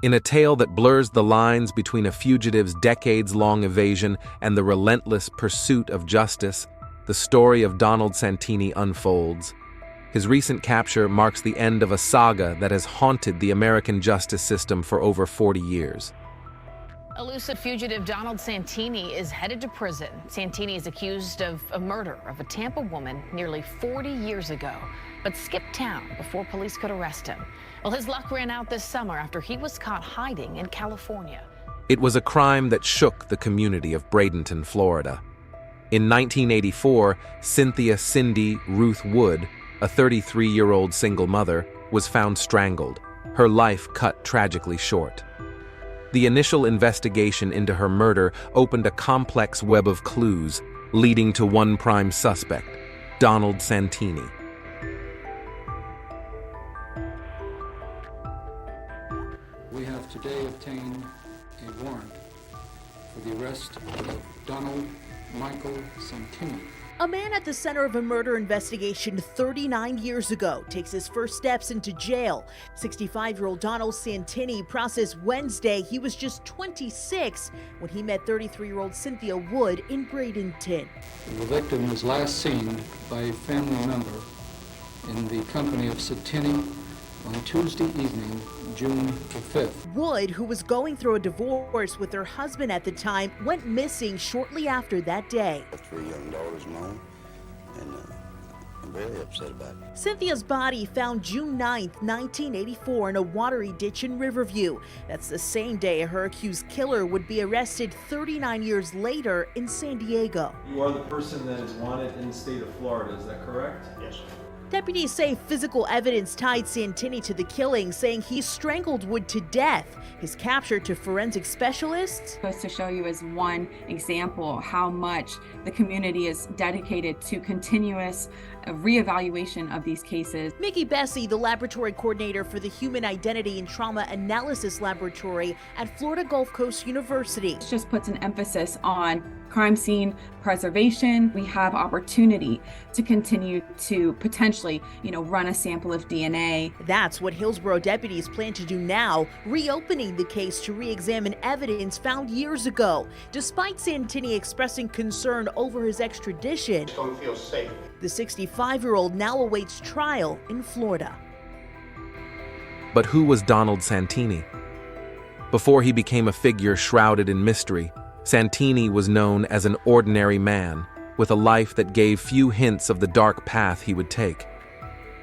In a tale that blurs the lines between a fugitive's decades-long evasion and the relentless pursuit of justice, the story of Donald Santini unfolds. His recent capture marks the end of a saga that has haunted the American justice system for over 40 years. Elusive fugitive Donald Santini is headed to prison. Santini is accused of a murder of a Tampa woman nearly 40 years ago, but skipped town before police could arrest him. Well, his luck ran out this summer after he was caught hiding in California. It was a crime that shook the community of Bradenton, Florida. In 1984, Cynthia Cindy Ruth Wood, a 33-year-old single mother, was found strangled, her life cut tragically short. The initial investigation into her murder opened a complex web of clues, leading to one prime suspect, Donald Santini. We have today obtained a warrant for the arrest of Donald Michael Santini. A man at the center of a murder investigation 39 years ago takes his first steps into jail. 65-year-old Donald Santini processed Wednesday. He was just 26 when he met 33-year-old Cynthia Wood in Bradenton. The victim was last seen by a family member in the company of Santini on Tuesday evening, June the 5th. Wood, who was going through a divorce with her husband at the time, went missing shortly after that day. 3 young daughters of mine, and I'm very upset about it. Cynthia's body found June 9th, 1984 in a watery ditch in Riverview. That's the same day her accused killer would be arrested 39 years later in San Diego. You are the person that is wanted in the state of Florida, is that correct? Yes. Deputies say physical evidence tied Santini to the killing, saying he strangled Wood to death. His capture to forensic specialists goes to show you as one example how much the community is dedicated to continuous reevaluation of these cases. Mickey Bessie, the laboratory coordinator for the Human Identity and Trauma Analysis Laboratory at Florida Gulf Coast University. It just puts an emphasis on crime scene preservation. We have opportunity to continue to potentially, run a sample of DNA. That's what Hillsborough deputies plan to do now, reopening the case to re-examine evidence found years ago. Despite Santini expressing concern over his extradition, Don't feel safe. the 65-year-old now awaits trial in Florida. But who was Donald Santini? Before he became a figure shrouded in mystery, Santini was known as an ordinary man, with a life that gave few hints of the dark path he would take.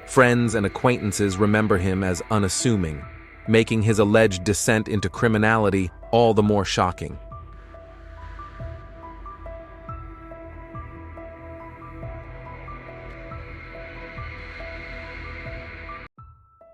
Friends and acquaintances remember him as unassuming, making his alleged descent into criminality all the more shocking.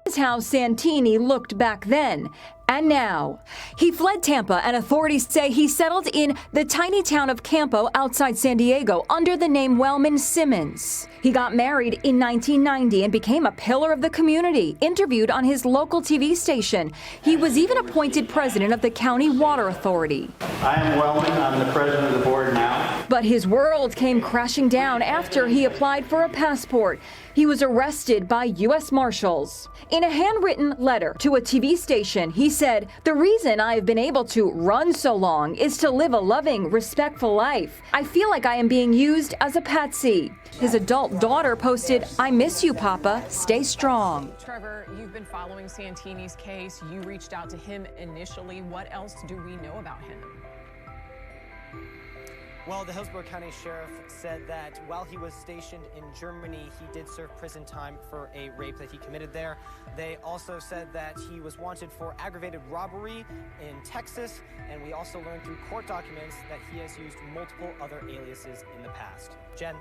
This is how Santini looked back then. And now, he fled Tampa, and authorities say he settled in the tiny town of Campo outside San Diego under the name Wellman Simmons. He got married in 1990 and became a pillar of the community, interviewed on his local TV station. He was even appointed president of the County Water Authority. I am Wellman. I'm the president of the board now. But his world came crashing down after he applied for a passport. He was arrested by U.S. Marshals. In a handwritten letter to a TV station, he said, "The reason I have been able to run so long is to live a loving, respectful life. I feel like I am being used as a patsy." His adult daughter posted, "I miss you, Papa. Stay strong." Trevor, you've been following Santini's case. You reached out to him initially. What else do we know about him? Well, the Hillsborough County Sheriff said that while he was stationed in Germany, he did serve prison time for a rape that he committed there. They also said that he was wanted for aggravated robbery in Texas, and we also learned through court documents that he has used multiple other aliases in the past. Jen?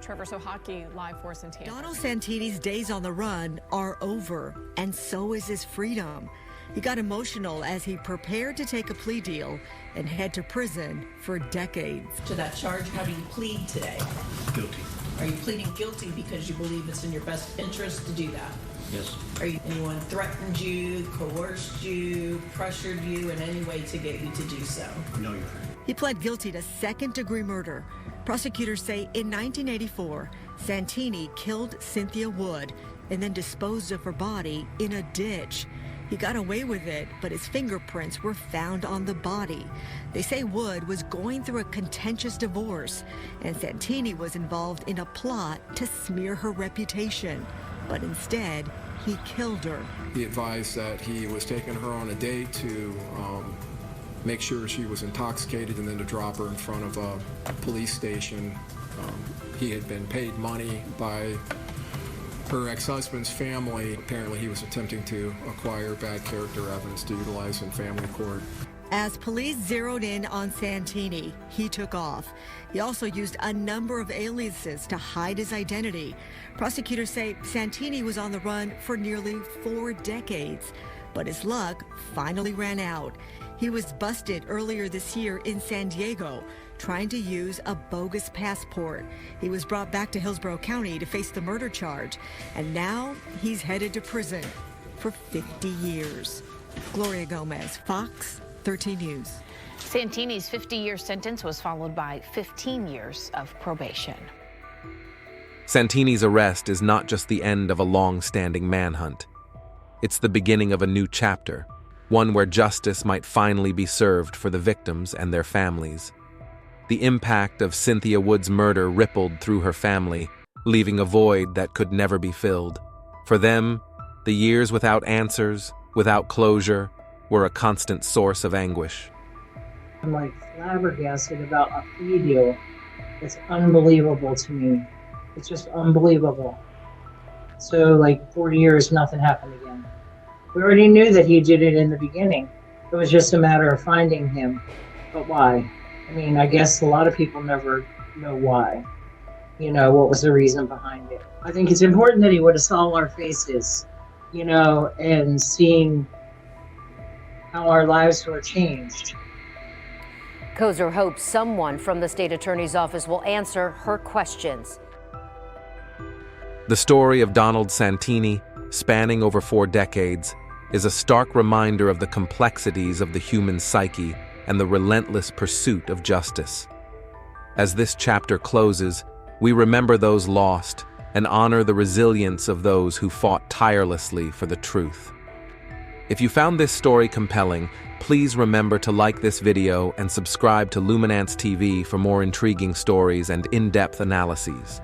Trevor Sohaki, live for us in Tampa. Donald Santini's days on the run are over, and so is his freedom. He got emotional as he prepared to take a plea deal and head to prison for decades. To that charge, how do you plead today? Guilty. Are you pleading guilty because you believe it's in your best interest to do that? Yes. Anyone threatened you, coerced you, pressured you in any way to get you to do so? No, Your Honor. He pled guilty to second-degree murder. Prosecutors say in 1984, Santini killed Cynthia Wood and then disposed of her body in a ditch. He got away with it, but his fingerprints were found on the body. They say Wood was going through a contentious divorce, and Santini was involved in a plot to smear her reputation. But instead, he killed her. He advised that he was taking her on a date to make sure she was intoxicated and then to drop her in front of a police station. He had been paid money by her ex-husband's family. Apparently he was attempting to acquire bad character evidence to utilize in family court. As police zeroed in on Santini, he took off. He also used a number of aliases to hide his identity. Prosecutors say Santini was on the run for nearly 4 decades, but his luck finally ran out. He was busted earlier this year in San Diego, trying to use a bogus passport. He was brought back to Hillsborough County to face the murder charge, and now he's headed to prison for 50 years. Gloria Gomez, Fox 13 News. Santini's 50-year sentence was followed by 15 years of probation. Santini's arrest is not just the end of a long-standing manhunt. It's the beginning of a new chapter, one where justice might finally be served for the victims and their families. The impact of Cynthia Wood's murder rippled through her family, leaving a void that could never be filled. For them, the years without answers, without closure, were a constant source of anguish. I'm like flabbergasted about a plea deal. It's unbelievable to me. It's just unbelievable. So like 40 years, nothing happened again. We already knew that he did it in the beginning. It was just a matter of finding him. But why? I mean, I guess a lot of people never know why. You know, what was the reason behind it. I think it's important that he would have saw our faces, you know, and seeing how our lives were changed. Kozer hopes someone from the state attorney's office will answer her questions. The story of Donald Santini, spanning over 4 decades, is a stark reminder of the complexities of the human psyche and the relentless pursuit of justice. As this chapter closes, we remember those lost and honor the resilience of those who fought tirelessly for the truth. If you found this story compelling, please remember to like this video and subscribe to Luminance TV for more intriguing stories and in-depth analyses.